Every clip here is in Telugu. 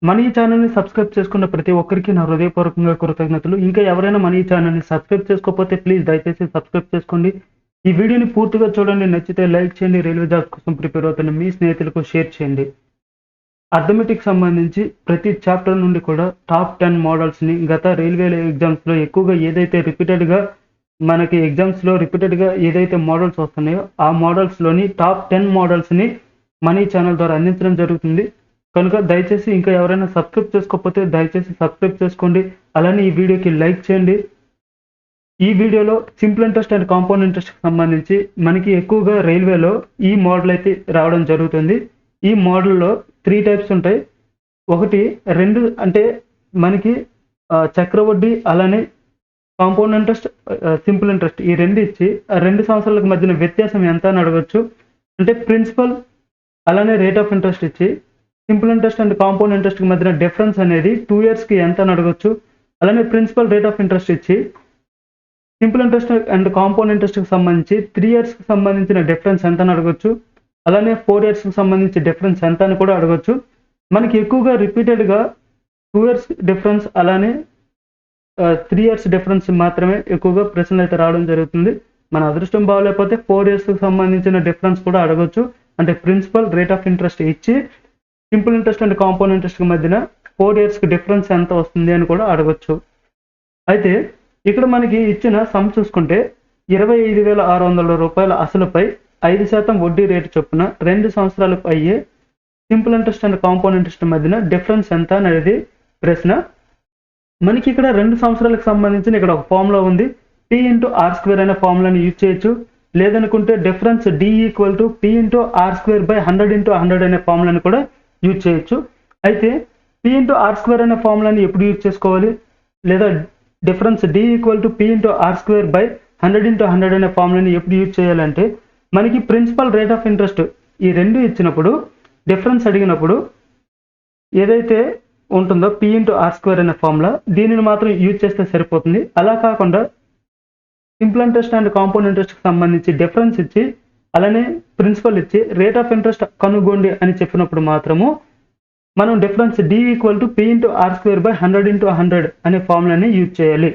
మన ఈ ఛానల్‌ని సబ్స్క్రైబ్ చేసుకున్న ప్రతి ఒక్కరికి నా హృదయపూర్వకంగా కృతజ్ఞతలు. ఇంకా ఎవరైనా మన ఈ ఛానల్‌ని సబ్స్క్రైబ్ చేసుకోకపోతే ప్లీజ్ దయచేసి సబ్స్క్రైబ్ చేసుకోండి. ఈ వీడియోని పూర్తిగా చూడండి. నచ్చితే లైక్ చేయండి. రైల్వే జాబ్స్ కోసం ప్రిపేర్ అవుతున్న మీ స్నేహితులకు షేర్ చేయండి. అర్థమెటిక్ సంబంధించి ప్రతి చాప్టర్ నుండి కూడా టాప్ 10 మోడల్స్‌ని గత రైల్వే ఎగ్జామ్స్‌లో ఎక్కువగా ఏదైతే మనకి ఎగ్జామ్స్‌లో రిపీటెడ్‌గా ఏదైతే మోడల్స్ వస్తున్నాయో ఆ మోడల్స్‌లోని టాప్ 10 మోడల్స్‌ని మన ఈ ఛానల్ ద్వారా అందించడం జరుగుతుంది. కనుక దయచేసి ఇంకా ఎవరైనా సబ్స్క్రైబ్ చేసుకోకపోతే దయచేసి సబ్స్క్రైబ్ చేసుకోండి. అలానే ఈ వీడియోకి లైక్ చేయండి. ఈ వీడియోలో సింపుల్ ఇంట్రెస్ట్ అండ్ కాంపౌండ్ ఇంట్రెస్ట్‌కి సంబంధించి మనకి ఎక్కువగా రైల్వేలో ఈ మోడల్ అయితే రావడం జరుగుతుంది. ఈ మోడల్‌లో 3 టైప్స్ ఉంటాయి. 1, 2 అంటే మనకి చక్రవడ్డీ అలానే కాంపౌండ్ ఇంట్రెస్ట్, సింపుల్ ఇంట్రెస్ట్ ఈ 2 ఇచ్చి ఆ 2 సంవత్సరాలకు మధ్యన వ్యత్యాసం ఎంత అని అడగొచ్చు. అంటే ప్రిన్సిపల్ అలానే రేట్ ఆఫ్ ఇంట్రెస్ట్ ఇచ్చి సింపుల్ ఇంట్రెస్ట్ అండ్ కాంపౌండ్ ఇంట్రెస్ట్‌కి మధ్యన డిఫరెన్స్ అనేది 2 ఇయర్స్‌కి ఎంత అని అడగొచ్చు. అలానే ప్రిన్సిపల్ రేట్ ఆఫ్ ఇంట్రెస్ట్ ఇచ్చి సింపుల్ ఇంట్రెస్ట్ అండ్ కాంపౌండ్ ఇంట్రెస్ట్‌కి సంబంధించి 3 ఇయర్స్‌కి సంబంధించిన డిఫరెన్స్ ఎంత అని అడగొచ్చు. అలానే 4 ఇయర్స్‌కి సంబంధించి డిఫరెన్స్ ఎంత అని కూడా అడగొచ్చు. మనకి ఎక్కువగా రిపీటెడ్‌గా 2 ఇయర్స్ డిఫరెన్స్ అలానే 3 ఇయర్స్ డిఫరెన్స్ మాత్రమే ఎక్కువగా ప్రశ్నలు అయితే రావడం జరుగుతుంది. మన అదృష్టం బాగోలేకపోతే 4 ఇయర్స్‌కి సంబంధించిన డిఫరెన్స్ కూడా అడగొచ్చు. అంటే ప్రిన్సిపల్ రేట్ ఆఫ్ ఇంట్రెస్ట్ ఇచ్చి సింపుల్ ఇంట్రెస్ట్ అండ్ కాంపౌండ్ ఇంట్రెస్ట్‌కి మధ్యన 4 ఇయర్స్‌కి డిఫరెన్స్ ఎంత వస్తుంది అని కూడా అడగొచ్చు. అయితే ఇక్కడ మనకి ఇచ్చిన సమ్ చూసుకుంటే రూ. 25,600 అసలుపై 5% వడ్డీ రేటు చొప్పున 2 సంవత్సరాలకు అయ్యే simple interest and compound interest మధ్యన డిఫరెన్స్ ఎంత అనేది ప్రశ్న. మనకి ఇక్కడ 2 సంవత్సరాలకు సంబంధించిన ఇక్కడ ఒక ఫార్ములా ఉంది. P/R² అనే ఫార్ములాని యూజ్ చేయొచ్చు. లేదనుకుంటే డిఫరెన్స్ D = P/R²/100 అనే ఫార్ములాని కూడా యూజ్ చేయొచ్చు. అయితే P/R² అనే ఫార్ములాని ఎప్పుడు యూజ్ చేసుకోవాలి, లేదా డిఫరెన్స్ D = P/R²/100 అనే ఫార్ములాని ఎప్పుడు యూజ్ చేయాలంటే మనకి ప్రిన్సిపల్ రేట్ ఆఫ్ ఇంట్రెస్ట్ ఈ 2 ఇచ్చినప్పుడు డిఫరెన్స్ అడిగినప్పుడు ఏదైతే ఉంటుందో P/R² అనే ఫార్ములా దీనిని మాత్రం యూజ్ చేస్తే సరిపోతుంది. అలా కాకుండా సింపుల్ ఇంట్రెస్ట్ అండ్ కాంపౌండ్ ఇంట్రెస్ట్‌కి సంబంధించి డిఫరెన్స్ ఇచ్చి అలానే ప్రిన్సిపల్ ఇచ్చి రేట్ ఆఫ్ ఇంట్రెస్ట్ కనుగొండి అని చెప్పినప్పుడు మాత్రము మనం డిఫరెన్స్ D = P/R²/100 అనే ఫార్ములాని యూజ్ చేయాలి.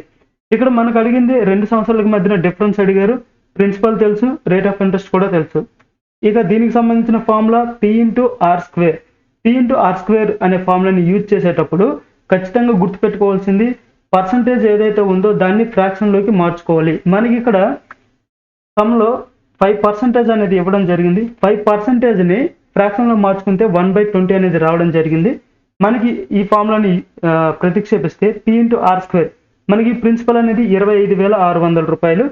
ఇక్కడ మనకు అడిగింది 2 సంవత్సరాలకు మధ్యన డిఫరెన్స్ అడిగారు. ప్రిన్సిపల్ తెలుసు, రేట్ ఆఫ్ ఇంట్రెస్ట్ కూడా తెలుసు. ఇక దీనికి సంబంధించిన ఫార్ములా P/R². P/R² అనే ఫార్ములాని యూజ్ చేసేటప్పుడు ఖచ్చితంగా గుర్తుపెట్టుకోవాల్సింది పర్సంటేజ్ ఏదైతే ఉందో దాన్ని ఫ్రాక్షన్‌లోకి మార్చుకోవాలి. మనకి ఇక్కడ సమ్‌లో 5% అనేది ఇవ్వడం జరిగింది. 5%ని ఫ్రాక్షన్‌లో మార్చుకుంటే 1/20 అనేది రావడం జరిగింది. మనకి ఈ ఫార్ములాని ప్రతిక్షేపిస్తే P/R² మనకి ప్రిన్సిపల్ అనేది రూ. 25,600.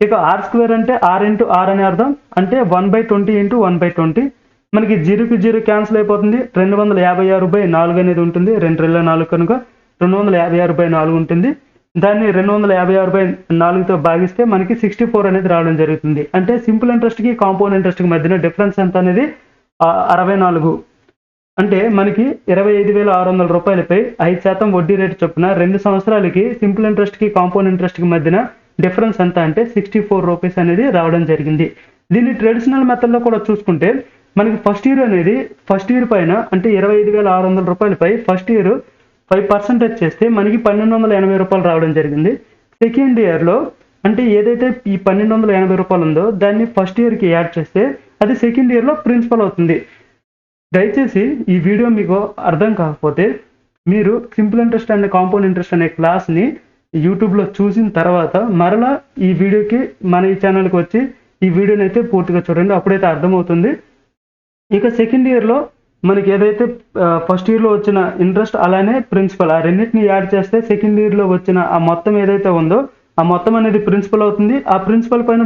ఇక R² అంటే R × R అనే అర్థం. అంటే 1/20 × 1/20 మనకి 0కి 0 క్యాన్సిల్ అయిపోతుంది. 256/4 అనేది ఉంటుంది. 2 కనుక 256/4 ఉంటుంది. దాన్ని 256/4తో భాగిస్తే మనకి 64 అనేది రావడం జరుగుతుంది. అంటే సింపుల్ ఇంట్రెస్ట్‌కి కాంపౌండ్ ఇంట్రెస్ట్‌కి మధ్యన డిఫరెన్స్ ఎంత అనేది 64. అంటే మనకి రూ. 25,600పై 5% వడ్డీ రేటు చొప్పున 2 సంవత్సరాలకి సింపుల్ ఇంట్రెస్ట్‌కి కాంపౌండ్ ఇంట్రెస్ట్‌కి మధ్యన డిఫరెన్స్ ఎంత అంటే ₹64 అనేది రావడం జరిగింది. దీన్ని ట్రెడిషనల్ మెథడ్‌లో కూడా చూసుకుంటే మనకి ఫస్ట్ ఇయర్ పైన అంటే రూ. 25,600పై ఫస్ట్ ఇయర్ 5% చేస్తే మనకి ₹1,280 రావడం జరిగింది. సెకండ్ ఇయర్‌లో అంటే ఏదైతే ఈ ₹1,280 ఉందో దాన్ని ఫస్ట్ ఇయర్‌కి యాడ్ చేస్తే అది సెకండ్ ఇయర్‌లో ప్రిన్సిపల్ అవుతుంది. దయచేసి ఈ వీడియో మీకు అర్థం కాకపోతే మీరు simple interest and compound interest అనే క్లాస్‌ని యూట్యూబ్‌లో చూసిన తర్వాత మరలా ఈ వీడియోకి మన ఈ ఛానల్‌కి వచ్చి ఈ వీడియోని అయితే పూర్తిగా చూడండి. అప్పుడైతే అర్థమవుతుంది. ఇక సెకండ్ ఇయర్‌లో మనకి ఏదైతే ఫస్ట్ ఇయర్‌లో వచ్చిన ఇంట్రెస్ట్ అలానే ప్రిన్సిపల్ ఆ రెండింటిని యాడ్ చేస్తే సెకండ్ ఇయర్‌లో వచ్చిన ఆ మొత్తం ఏదైతే ఉందో ఆ మొత్తం అనేది ప్రిన్సిపల్ అవుతుంది. ఆ ప్రిన్సిపల్ పైన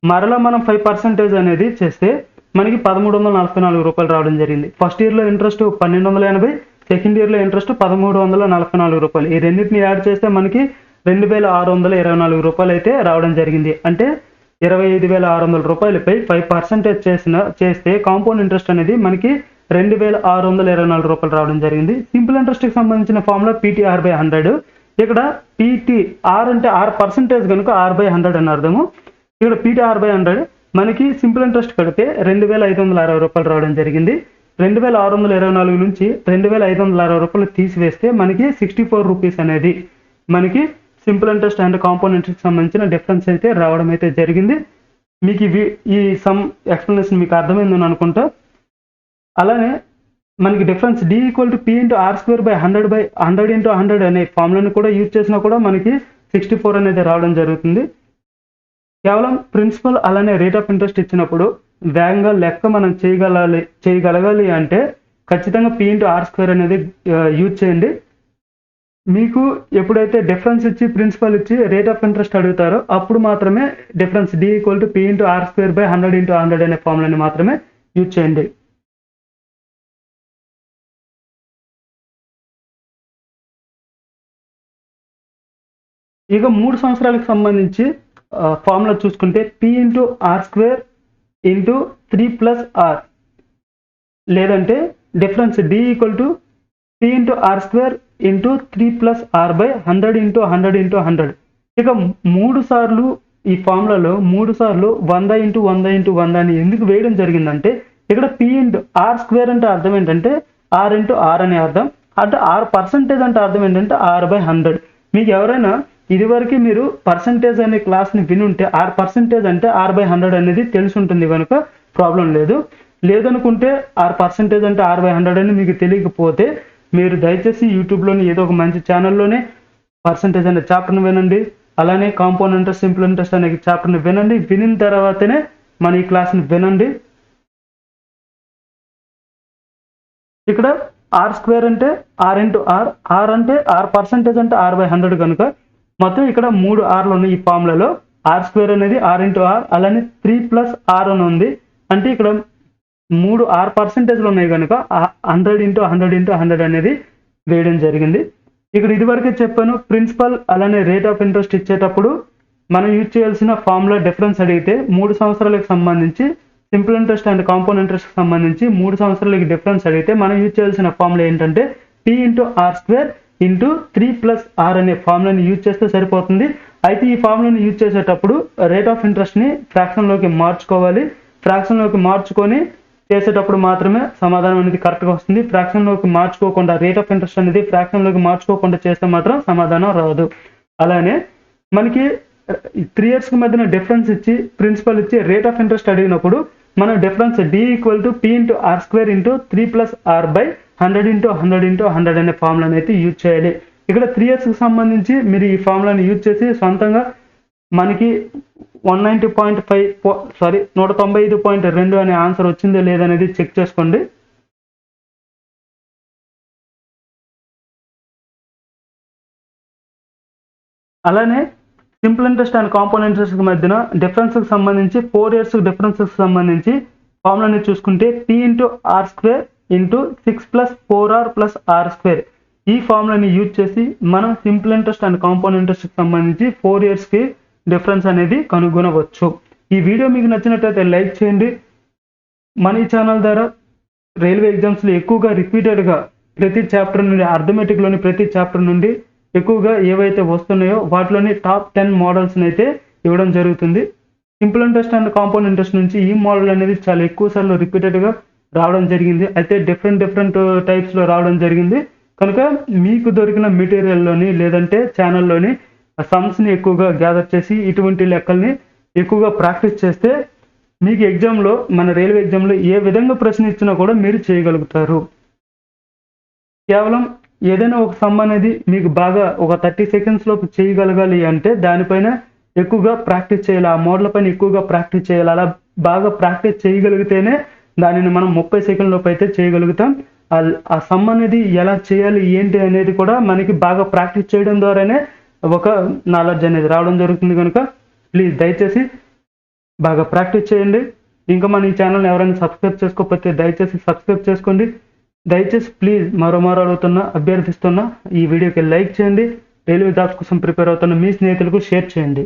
మరలా మనం 5% అనేది చేస్తే మనకి ₹1,344 రావడం జరిగింది. ఫస్ట్ ఇయర్‌లో ఇంట్రెస్ట్ 1,280, సెకండ్ ఇయర్‌లో ఇంట్రెస్ట్ ₹1,344. ఈ రెండింటిని యాడ్ చేస్తే మనకి ₹2,624 అయితే రావడం జరిగింది. అంటే ₹25,600పై 5% చేస్తే కాంపౌండ్ ఇంట్రెస్ట్ అనేది మనకి ₹2,624 రావడం జరిగింది. సింపుల్ ఇంట్రెస్ట్‌కి సంబంధించిన ఫార్ములా PT/R/100. ఇక్కడ R అంటే R% కనుక R/100 అని అర్థము. ఇక్కడ PT/R/100 మనకి సింపుల్ ఇంట్రెస్ట్ కడితే ₹2,560 రావడం జరిగింది. 2624 నుంచి 2560 రూపాయలు తీసివేస్తే మనకి 64 రూపీస్ అనేది మనకి simple interest and compound interest సంబంధించిన డిఫరెన్స్ అయితే రావడం అయితే జరిగింది. మీకు ఈ సమ్ ఎక్స్ప్లెనేషన్ మీకు అర్థమైందని అనుకుంటా. అలానే మనకి డిఫరెన్స్ D = P × R²/100/100 అనే ఫార్ములాని కూడా యూజ్ చేసినా కూడా మనకి 64 అనేది రావడం జరుగుతుంది. కేవలం ప్రిన్సిపల్ అలానే రేట్ ఆఫ్ ఇంట్రెస్ట్ ఇచ్చినప్పుడు వేగంగా లెక్క మనం చేయగలగాలి అంటే ఖచ్చితంగా P × R² అనేది యూజ్ చేయండి. మీకు ఎప్పుడైతే డిఫరెన్స్ ఇచ్చి ప్రిన్సిపల్ ఇచ్చి రేట్ ఆఫ్ ఇంట్రెస్ట్ అడుగుతారో అప్పుడు మాత్రమే డిఫరెన్స్ D = P × R²/100/100 అనే ఫార్ములాని మాత్రమే యూజ్ చేయండి. ఇక 3 సంవత్సరాలకు సంబంధించి ఫార్ములా చూసుకుంటే P × R² × 3 + R లేదంటే difference D = P × R² × 3 + R/100 × 100 × 100. ఇక 3 సార్లు ఈ ఫార్ములాలో 3 సార్లు 100 × 100 × 100 అని ఎందుకు వేయడం జరిగిందంటే ఇక్కడ P × R² అంటే అర్థం ఏంటంటే R × R అనే అర్థం. అంటే R% అంటే అర్థం ఏంటంటే R/100. మీకు ఎవరైనా ఇదివరకు మీరు పర్సంటేజ్ అనే క్లాస్ని వినుంటే R% అంటే R/100 అనేది తెలిసి ఉంటుంది కనుక ప్రాబ్లం లేదు. లేదనుకుంటే R% అంటే R/100 అని మీకు తెలియకపోతే మీరు దయచేసి యూట్యూబ్లోని ఏదో ఒక మంచి ఛానల్లోనే పర్సంటేజ్ అనే చాప్టర్ని వినండి. అలానే కాంపౌండ్ ఇంట్రెస్ట్, సింపుల్ ఇంట్రెస్ట్ అనే చాప్టర్ని వినండి. వినిన తర్వాతనే మన ఈ క్లాస్ని వినండి. ఇక్కడ R² అంటే R × R, R అంటే R% అంటే R/100 కనుక మొత్తం ఇక్కడ 3 Rలు ఉన్నాయి ఈ ఫార్ములాలో. R² అనేది R × R, అలానే 3 + R అని ఉంది. అంటే ఇక్కడ 3 R%లు ఉన్నాయి కనుక 100 × 100 × 100 అనేది వేయడం జరిగింది. ఇక్కడ ఇదివరకే చెప్పాను, ప్రిన్సిపల్ అలానే రేట్ ఆఫ్ ఇంట్రెస్ట్ ఇచ్చేటప్పుడు మనం యూజ్ చేయాల్సిన ఫార్ములా డిఫరెన్స్ అడిగితే 3 సంవత్సరాలకు సంబంధించి simple interest and compound interest సంబంధించి 3 సంవత్సరాలకి డిఫరెన్స్ అడిగితే మనం యూజ్ చేయాల్సిన ఫార్ములా ఏంటంటే P × R² × 3 + R అనే ఫార్ములాని యూజ్ చేస్తే సరిపోతుంది. అయితే ఈ ఫార్ములాని యూజ్ చేసేటప్పుడు రేట్ ఆఫ్ ఇంట్రెస్ట్ని ఫ్రాక్షన్లోకి మార్చుకోవాలి. ఫ్రాక్షన్లోకి మార్చుకొని చేసేటప్పుడు మాత్రమే సమాధానం అనేది కరెక్ట్గా వస్తుంది. ఫ్రాక్షన్లోకి మార్చుకోకుండా రేట్ ఆఫ్ ఇంట్రెస్ట్ అనేది ఫ్రాక్షన్లోకి మార్చుకోకుండా చేస్తే మాత్రం సమాధానం రాదు. అలానే మనకి 3 ఇయర్స్కి మధ్యన డిఫరెన్స్ ఇచ్చి ప్రిన్సిపల్ ఇచ్చి రేట్ ఆఫ్ ఇంట్రెస్ట్ అడిగినప్పుడు మనం difference D = P × R² × 3 + R/100 × 100 × 100 అనే ఫార్ములాని అయితే యూజ్ చేయాలి. ఇక్కడ 3 ఇయర్స్కి సంబంధించి మీరు ఈ ఫార్ములాని యూజ్ చేసి సొంతంగా మనకి 195.2 అనే ఆన్సర్ వచ్చిందో లేదనేది చెక్ చేసుకోండి. అలానే simple interest and compound interest మధ్యన డిఫరెన్స్కి సంబంధించి 4 ఇయర్స్ డిఫరెన్స్కి సంబంధించి ఫార్ములాని చూసుకుంటే P × R² × 6 + 4R + R². ఈ ఫార్ములాని యూజ్ చేసి మనం సింపుల్ ఇంట్రెస్ట్ అండ్ కాంపౌండ్ ఇంట్రెస్ట్కి సంబంధించి 4 ఇయర్స్కి డిఫరెన్స్ అనేది కనుగొనవచ్చు. ఈ వీడియో మీకు నచ్చినట్లయితే లైక్ చేయండి. మన ఈ ఛానల్ ద్వారా రైల్వే ఎగ్జామ్స్లో ఎక్కువగా రిపీటెడ్గా ప్రతి చాప్టర్ నుండి అర్థమెటిక్లోని ప్రతి చాప్టర్ నుండి ఎక్కువగా ఏవైతే వస్తున్నాయో వాటిలోని టాప్ 10 మోడల్స్ని అయితే ఇవ్వడం జరుగుతుంది. Simple interest and compound interest నుంచి ఈ మోడల్ అనేది చాలా ఎక్కువ సార్లు రిపీటెడ్గా రావడం జరిగింది. అయితే డిఫరెంట్ టైప్స్లో రావడం జరిగింది కనుక మీకు దొరికిన మెటీరియల్లోని లేదంటే ఛానల్లోని సమ్స్ని ఎక్కువగా గ్యాదర్ చేసి ఇటువంటి లెక్కల్ని ఎక్కువగా ప్రాక్టీస్ చేస్తే మీకు ఎగ్జామ్లో మన రైల్వే ఎగ్జామ్లో ఏ విధంగా ప్రశ్న ఇచ్చినా కూడా మీరు చేయగలుగుతారు. కేవలం ఏదైనా ఒక సమ్ అనేది మీకు బాగా ఒక 30 సెకండ్స్ లోపు చేయగలగాలి అంటే దానిపైన ఎక్కువగా ప్రాక్టీస్ చేయాలి. ఆ మోడల్ పైన ఎక్కువగా ప్రాక్టీస్ చేయాలి. అలా బాగా ప్రాక్టీస్ చేయగలిగితేనే దానిని మనం 30 సెకండ్ల లోపు అయితే చేయగలుగుతాం. ఆ సమ్ అనేది ఎలా చేయాలి ఏంటి అనేది కూడా మనకి బాగా ప్రాక్టీస్ చేయడం ద్వారానే ఒక నాలెడ్జ్ అనేది రావడం జరుగుతుంది. కనుక ప్లీజ్ దయచేసి బాగా ప్రాక్టీస్ చేయండి. ఇంకా మన ఈ ఛానల్ని ఎవరైనా సబ్స్క్రైబ్ చేసుకోకపోతే దయచేసి సబ్స్క్రైబ్ చేసుకోండి. దయచేసి ప్లీజ్ మరో అభ్యర్థిస్తున్నా ఈ వీడియోకి లైక్ చేయండి. రైల్వే జాబ్స్ కోసం ప్రిపేర్ అవుతున్న మీ స్నేహితులకు షేర్ చేయండి.